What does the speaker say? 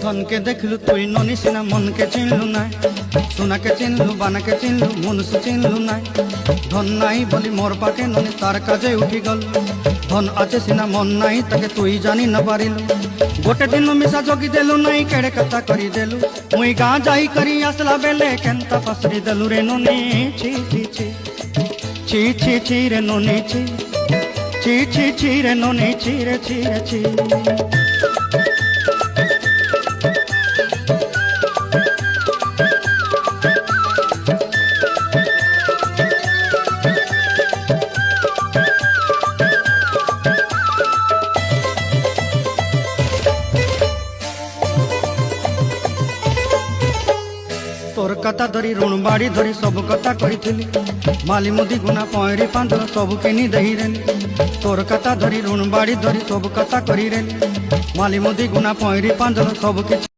धन के देखलु तुई ननी सिना मन के चिन्हलु ना सोना के चिन्हलु बाना के चिन्हलु मनुष्य चिन्हलु ना धन नाई बोली मोर पाके ननी तार काजे उठी गल धन आचे सिना मन नाई ताके तुई जानी न पारिलु गोटे दिन मिसा जोगी देलु नाई केड़े कथा करी देलु मुई गाँ जाई करी आसला बेले केंता पसरी देलु रे ननी छी छी छी छी छी छी रे ननी छी छी छी छी रे ननी छी रे छी रे छी। तोर कथा धरी ऋण बाड़ी धरी सब कथा करी माली मुदी गुना पहरी पांदर सब किनी दही रेली तोर कथा धरी ऋण बाड़ी धरी सब कथा करी रेली माली मुदी गुना पहरी पांदर सब किछ